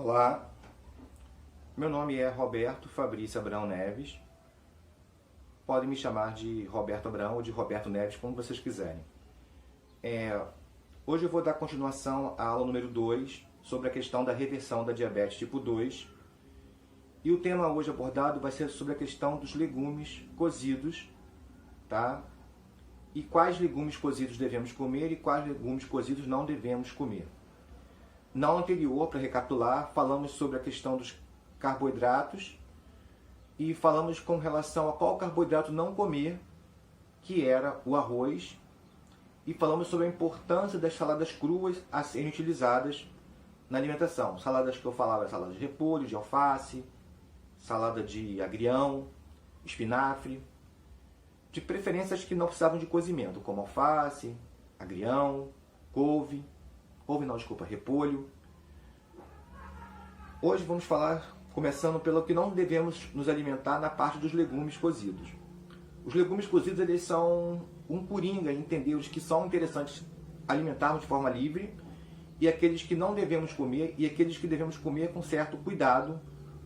Olá, meu nome é Roberto Fabrício Abrão Neves. Podem me chamar de Roberto Abrão ou de Roberto Neves, como vocês quiserem. Hoje eu vou dar continuação à aula número 2 sobre a questão da reversão da diabetes tipo 2. E o tema hoje abordado vai ser sobre a questão dos legumes cozidos, tá? E quais legumes cozidos devemos comer e quais legumes cozidos não devemos comer. Na aula anterior, para recapitular, falamos sobre a questão dos carboidratos e falamos com relação a qual carboidrato não comer, que era o arroz, e falamos sobre a importância das saladas cruas a serem utilizadas na alimentação. Saladas que eu falava, salada de repolho, de alface, salada de agrião, espinafre, de preferências que não precisavam de cozimento, como alface, agrião, repolho. Hoje vamos falar, começando pelo que não devemos nos alimentar na parte dos legumes cozidos. Os legumes cozidos, eles são um coringa em entender os que são interessantes alimentarmos de forma livre e aqueles que não devemos comer e aqueles que devemos comer com certo cuidado,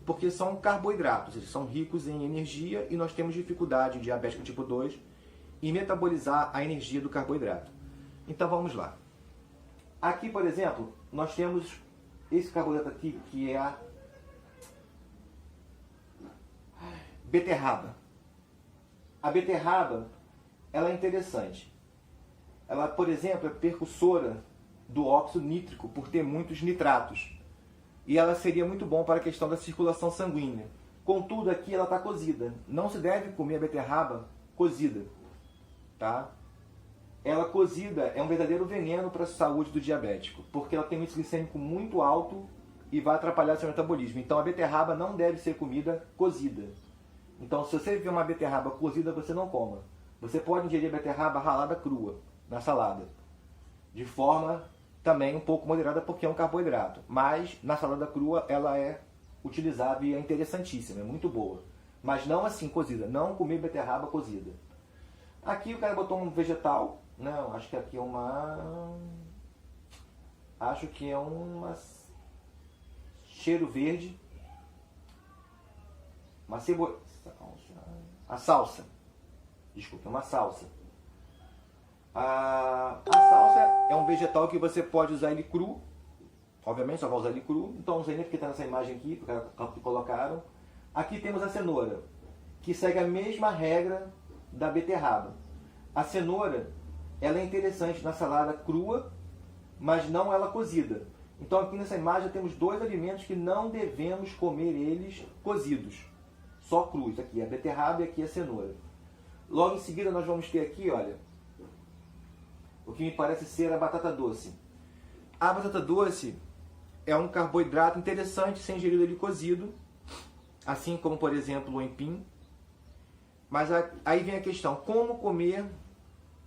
porque são carboidratos, eles são ricos em energia e nós temos dificuldade em diabético tipo 2 em metabolizar a energia do carboidrato. Então vamos lá. Aqui, por exemplo, nós temos esse carboidrato aqui, que é a beterraba. A beterraba, ela é interessante. Ela, por exemplo, é precursora do óxido nítrico por ter muitos nitratos. E ela seria muito bom para a questão da circulação sanguínea. Contudo, aqui ela está cozida. Não se deve comer a beterraba cozida, tá? Ela cozida é um verdadeiro veneno para a saúde do diabético, porque ela tem um índice glicêmico muito alto e vai atrapalhar seu metabolismo. Então a beterraba não deve ser comida cozida. Então se você vê uma beterraba cozida, você não coma. Você pode ingerir a beterraba ralada crua na salada, de forma também um pouco moderada, porque é um carboidrato. Mas na salada crua ela é utilizável e é interessantíssima, é muito boa. Mas não assim cozida, não comer beterraba cozida. Aqui o cara botou um vegetal. Não, acho que aqui é uma... cheiro verde. Uma cebola... A salsa. Desculpa, uma salsa. A salsa é um vegetal que você pode usar ele cru. Obviamente só vai usar ele cru. Então não sei nem porque está nessa imagem aqui, que colocaram. Aqui temos a cenoura, que segue a mesma regra da beterraba. A cenoura, ela é interessante na salada crua, mas não ela cozida. Então aqui nessa imagem temos dois alimentos que não devemos comer eles cozidos, só crus. Aqui é a beterraba e aqui é a cenoura. Logo em seguida nós vamos ter aqui, olha, o que me parece ser a batata doce. A batata doce é um carboidrato interessante ser ingerido ele cozido, assim como, por exemplo, o empim. Mas aí vem a questão, como comer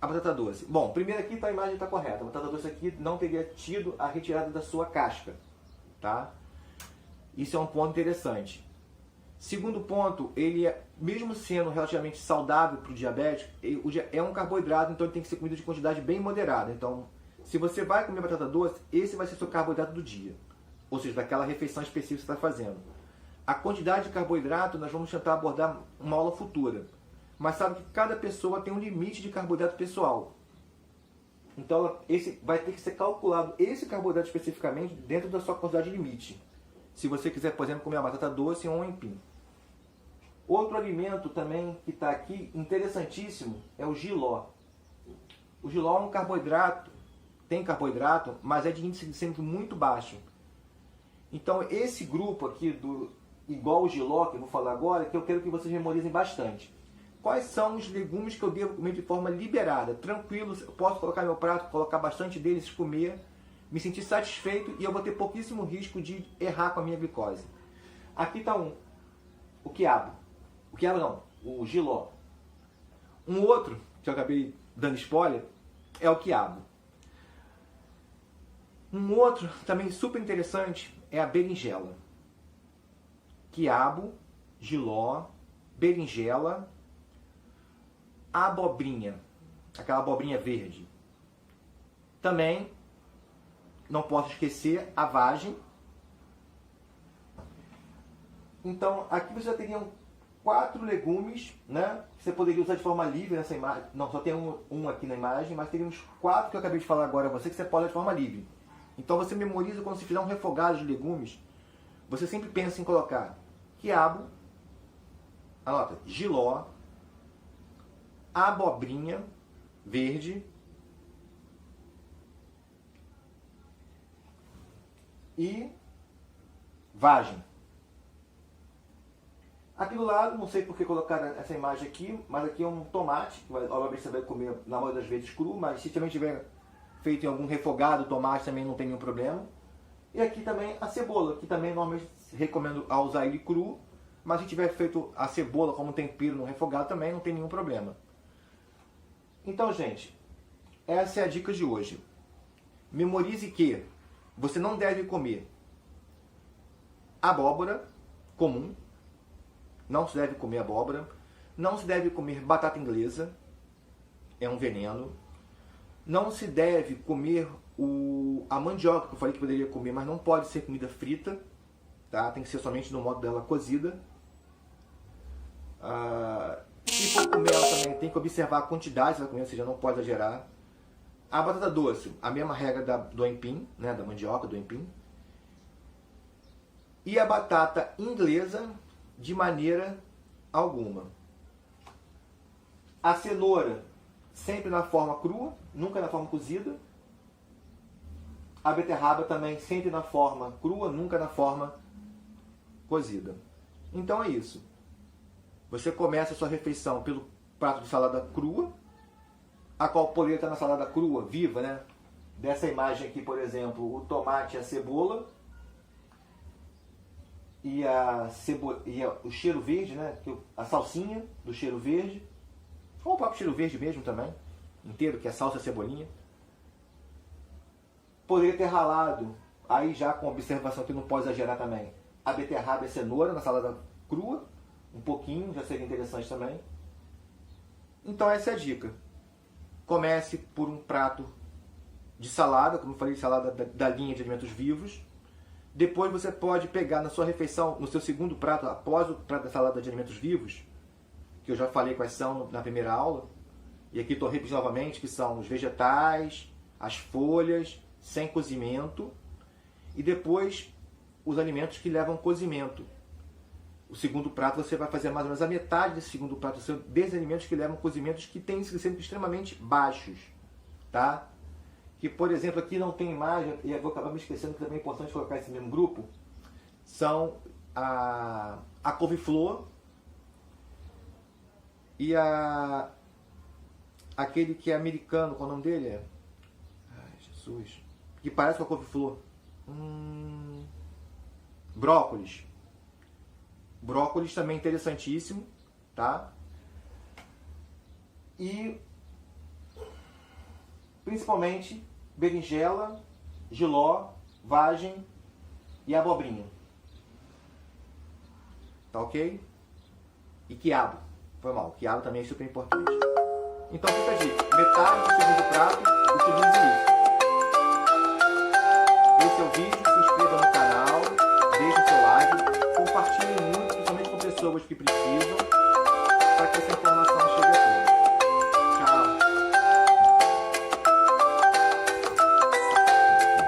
a batata doce? Bom, primeiro aqui a imagem está correta. A batata doce aqui não teria tido a retirada da sua casca, tá? Isso é um ponto interessante. Segundo ponto, ele mesmo sendo relativamente saudável para o diabético, é um carboidrato, então ele tem que ser comido de quantidade bem moderada. Então, se você vai comer batata doce, esse vai ser o seu carboidrato do dia. Ou seja, daquela refeição específica que você está fazendo. A quantidade de carboidrato nós vamos tentar abordar uma aula futura. Mas sabe que cada pessoa tem um limite de carboidrato pessoal. Então esse vai ter que ser calculado, esse carboidrato especificamente, dentro da sua quantidade limite. Se você quiser, por exemplo, comer uma batata doce ou um empim. Outro alimento também que está aqui, interessantíssimo, é o jiló. O jiló é um carboidrato, tem carboidrato, mas é de índice glicêmico muito baixo. Então esse grupo aqui, igual o jiló, que eu vou falar agora, que eu quero que vocês memorizem bastante. Quais são os legumes que eu devo comer de forma liberada, tranquilo, eu posso colocar no meu prato, colocar bastante deles, comer, me sentir satisfeito e eu vou ter pouquíssimo risco de errar com a minha glicose. Aqui está o quiabo. O quiabo não, o jiló. Um outro, que eu acabei dando spoiler, é o quiabo. Um outro também super interessante é a berinjela. Quiabo, jiló, berinjela, abobrinha, aquela abobrinha verde. Também não posso esquecer a vagem Então, aqui você já teriam 4 legumes, né? Que você poderia usar de forma livre nessa imagem. Não, só tem um aqui na imagem, mas teria uns 4 que eu acabei de falar agora a você que você pode usar de forma livre. Então você memoriza quando você fizer um refogado de legumes, você sempre pensa em colocar quiabo, anota, jiló, abobrinha verde e vagem. Aqui do lado, não sei por que colocaram essa imagem aqui, mas aqui é um tomate, que obviamente você vai comer na maioria das vezes cru, mas se também tiver feito em algum refogado, tomate também não tem nenhum problema. E aqui também a cebola, que também normalmente recomendo a usar ele cru, mas se tiver feito a cebola como tempero no refogado também não tem nenhum problema. Então, gente, essa é a dica de hoje. Memorize que você não deve comer abóbora comum, não se deve comer abóbora, não se deve comer batata inglesa, é um veneno, não se deve comer a mandioca, que eu falei que poderia comer, mas não pode ser comida frita, tá? Tem que ser somente no modo dela cozida. Se for comer ela também, tem que observar a quantidade que você vai comer, ou seja, não pode exagerar. A batata doce, a mesma regra do aipim, né, da mandioca, do aipim. E a batata inglesa, de maneira alguma. A cenoura, sempre na forma crua, nunca na forma cozida. A beterraba também sempre na forma crua, nunca na forma cozida. Então é isso. Você começa a sua refeição pelo prato de salada crua, a qual poderia estar na salada crua, viva, né? Dessa imagem aqui, por exemplo, o tomate e a cebola e o cheiro verde, né? A salsinha do cheiro verde, ou o próprio cheiro verde mesmo também, inteiro, que é salsa e cebolinha. Poderia ter ralado, aí já com observação que não pode exagerar também, a beterraba e a cenoura na salada crua, um pouquinho, já seria interessante também. Então essa é a dica. Comece por um prato de salada, como eu falei, salada da linha de alimentos vivos. Depois você pode pegar na sua refeição, no seu segundo prato, após o prato da salada de alimentos vivos, que eu já falei quais são na primeira aula, e aqui estou repetindo novamente, que são os vegetais, as folhas, sem cozimento, e depois os alimentos que levam cozimento. O segundo prato você vai fazer mais ou menos a metade desse segundo prato desses alimentos que levam cozimentos que têm glicemia extremamente baixos, tá? Que, por exemplo, aqui não tem imagem, e eu vou acabar me esquecendo que também é importante colocar esse mesmo grupo, são a couve-flor e aquele que é americano, qual é o nome dele? Ai, Jesus. Que parece com a couve-flor. Brócolis. Brócolis também é interessantíssimo, tá? E principalmente berinjela, jiló, vagem e abobrinha. Tá ok? E quiabo. Foi mal, quiabo também é super importante. Então fica a dica. Metade do segundo prato, utilize isso. Esse é o vídeo, se inscreva no canal, deixe o seu like, compartilhe muito, principalmente com pessoas que precisam.